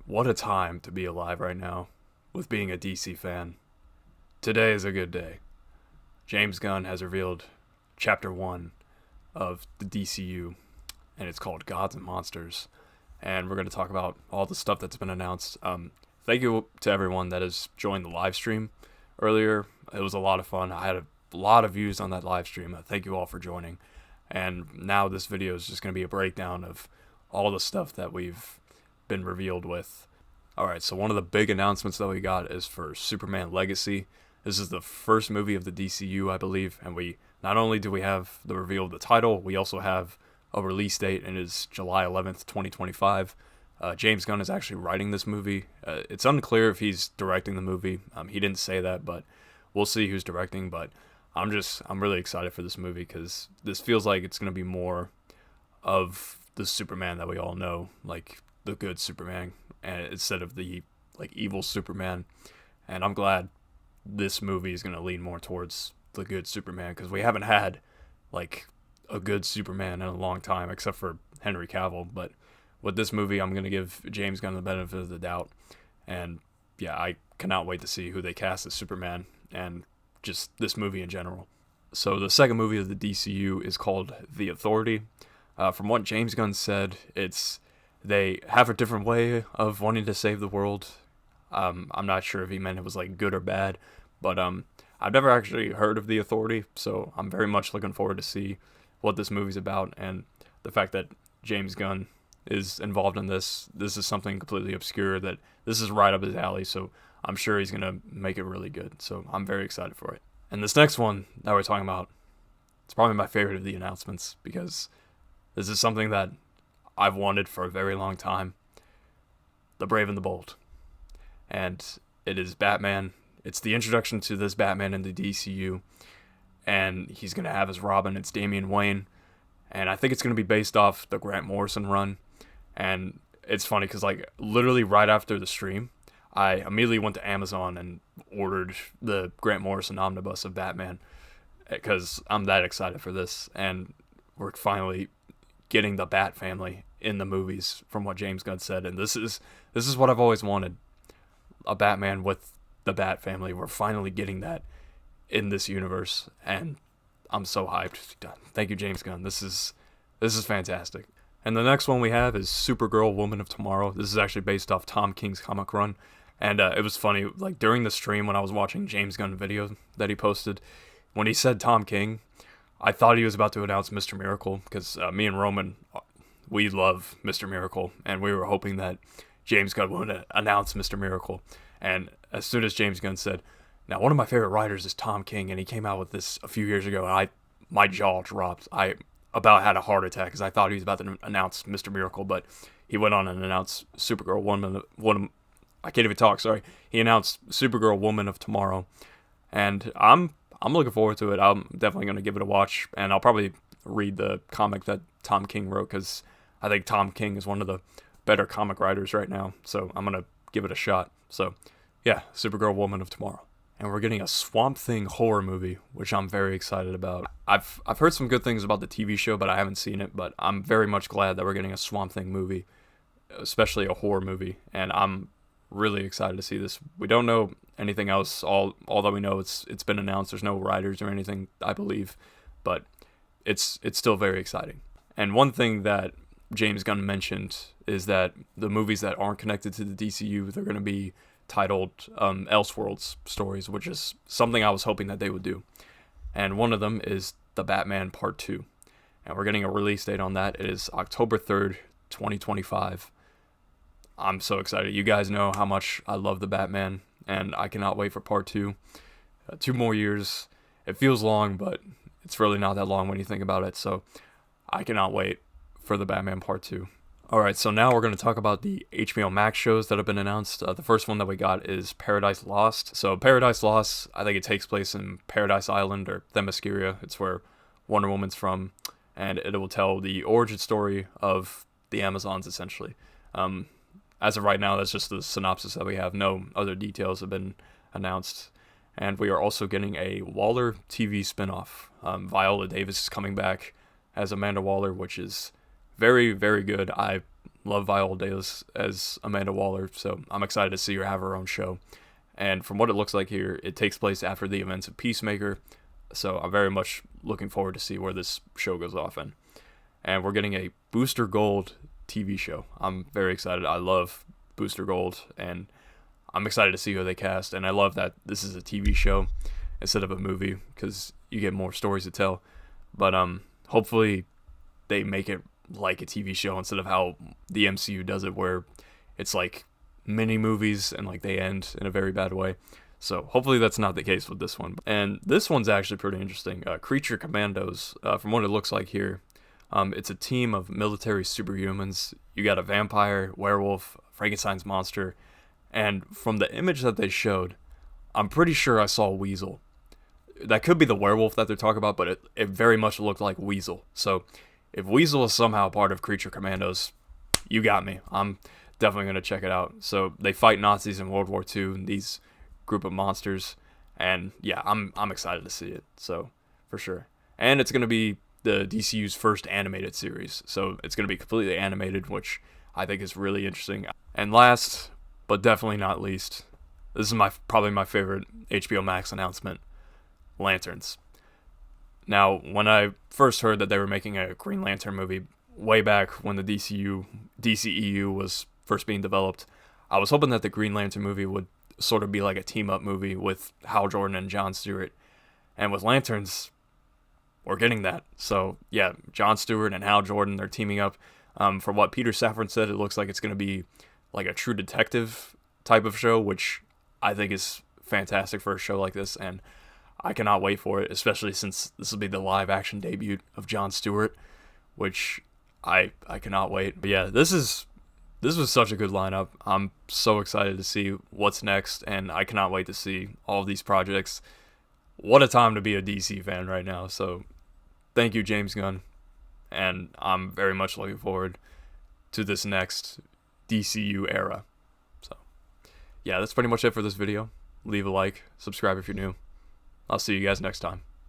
What a time to be alive right now with being a DC fan. Today is a good day. James Gunn has revealed Chapter 1 of the DCU, and it's called Gods and Monsters. And we're going to talk about all the stuff that's been announced. Thank you to everyone that has joined the live stream earlier. It was a lot of fun. I had a lot of views on that live stream. Thank you all for joining. And now this video is just going to be a breakdown of all the stuff that we've been revealed with. Alright, so one of the big announcements that we got is for Superman Legacy. This is the first movie of the DCU, I believe, and we not only do we have the reveal of the title, we also have a release date, and it is July 11th, 2025. James Gunn is actually writing this movie. It's unclear if he's directing the movie. He didn't say that, but we'll see who's directing. But I'm really excited for this movie because this feels like it's going to be more of the Superman that we all know, like the good Superman, and instead of the evil Superman. And I'm glad this movie is going to lean more towards the good Superman, because we haven't had a good Superman in a long time, except for Henry Cavill. But with this movie, I'm going to give James Gunn the benefit of the doubt. And yeah, I cannot wait to see who they cast as Superman and just this movie in general. So the second movie of the DCU is called The Authority. From what James Gunn said, they have a different way of wanting to save the world. I'm not sure if he meant it was good or bad, but I've never actually heard of The Authority, so I'm very much looking forward to see what this movie's about. And the fact that James Gunn is involved in this is something completely obscure, that this is right up his alley, so I'm sure he's gonna make it really good. So I'm very excited for it. And this next one that we're talking about, it's probably my favorite of the announcements, because this is something that I've wanted for a very long time. The Brave and the Bold. And it is Batman. It's the introduction to this Batman in the DCU. And he's going to have his Robin. It's Damian Wayne. And I think it's going to be based off the Grant Morrison run. And it's funny because literally right after the stream, I immediately went to Amazon and ordered the Grant Morrison omnibus of Batman, because I'm that excited for this. And we're finally getting the Bat family in the movies, from what James Gunn said. And this is what I've always wanted, a Batman with the Bat family. We're finally getting that in this universe, and I'm so hyped. Thank you, James Gunn. This is fantastic. And the next one we have is Supergirl, Woman of Tomorrow. This is actually based off Tom King's comic run. And it was funny, during the stream when I was watching James Gunn video that he posted, when he said Tom King, I thought he was about to announce Mr. Miracle, because me and Roman, we love Mr. Miracle, and we were hoping that James Gunn would announce Mr. Miracle. And as soon as James Gunn said, now one of my favorite writers is Tom King, and he came out with this a few years ago, and my jaw dropped. I about had a heart attack because I thought he was about to announce Mr. Miracle, but he went on and announced Supergirl, I can't even talk, sorry. He announced Supergirl, Woman of Tomorrow, and I'm looking forward to it. I'm definitely going to give it a watch, and I'll probably read the comic that Tom King wrote, because I think Tom King is one of the better comic writers right now, so I'm going to give it a shot. So yeah, Supergirl, Woman of Tomorrow. And we're getting a Swamp Thing horror movie, which I'm very excited about. I've heard some good things about the TV show, but I haven't seen it, but I'm very much glad that we're getting a Swamp Thing movie, especially a horror movie, and I'm really excited to see this. We don't know anything else. All that we know, it's been announced. There's no writers or anything, I believe, but it's still very exciting. And one thing that James Gunn mentioned is that the movies that aren't connected to the DCU, they're going to be titled Elseworlds stories, which is something I was hoping that they would do. And one of them is The Batman Part 2. And we're getting a release date on that. It is October 3rd, 2025. I'm so excited. You guys know how much I love the Batman, and I cannot wait for Part 2. 2 more years. It feels long, but it's really not that long when you think about it. So I cannot wait for the Batman Part 2. Alright, so now we're going to talk about the HBO Max shows that have been announced. The first one that we got is Paradise Lost. So Paradise Lost, I think it takes place in Paradise Island, or Themyscira. It's where Wonder Woman's from, and it will tell the origin story of the Amazons, essentially. As of right now, that's just the synopsis that we have. No other details have been announced. And we are also getting a Waller TV spinoff. Viola Davis is coming back as Amanda Waller, which is very, very good. I love Viola Davis as Amanda Waller, so I'm excited to see her have her own show. And from what it looks like here, it takes place after the events of Peacemaker, so I'm very much looking forward to see where this show goes off in. And we're getting a Booster Gold TV show. I'm very excited. I love Booster Gold, and I'm excited to see who they cast. And I love that this is a TV show instead of a movie, because you get more stories to tell. But hopefully they make it like a TV show instead of how the MCU does it, where it's like mini movies and like they end in a very bad way. So hopefully that's not the case with this one. And this one's actually pretty interesting. Creature Commandos, from what it looks like here, it's a team of military superhumans. You got a vampire, werewolf, Frankenstein's monster, and from the image that they showed, I'm pretty sure I saw Weasel. That could be the werewolf that they're talking about, but it very much looked like Weasel. So if Weasel is somehow part of Creature Commandos, you got me. I'm definitely going to check it out. So they fight Nazis in World War II, these group of monsters, and yeah, I'm excited to see it, so for sure. And it's going to be the DCU's first animated series, so it's going to be completely animated, which I think is really interesting. And last, but definitely not least, this is probably my favorite HBO Max announcement, Lanterns. Now, when I first heard that they were making a Green Lantern movie way back when the DCEU was first being developed, I was hoping that the Green Lantern movie would sort of be like a team-up movie with Hal Jordan and Jon Stewart. And with Lanterns, we're getting that. So, yeah, Jon Stewart and Hal Jordan, they're teaming up. From what Peter Safran said, it looks like it's going to be like a True Detective type of show, which I think is fantastic for a show like this, and I cannot wait for it, especially since this will be the live-action debut of Jon Stewart, which I cannot wait. But yeah, this was such a good lineup. I'm so excited to see what's next, and I cannot wait to see all of these projects. What a time to be a DC fan right now. So thank you, James Gunn, and I'm very much looking forward to this next DCU era. So yeah, that's pretty much it for this video. Leave a like, subscribe if you're new. I'll see you guys next time.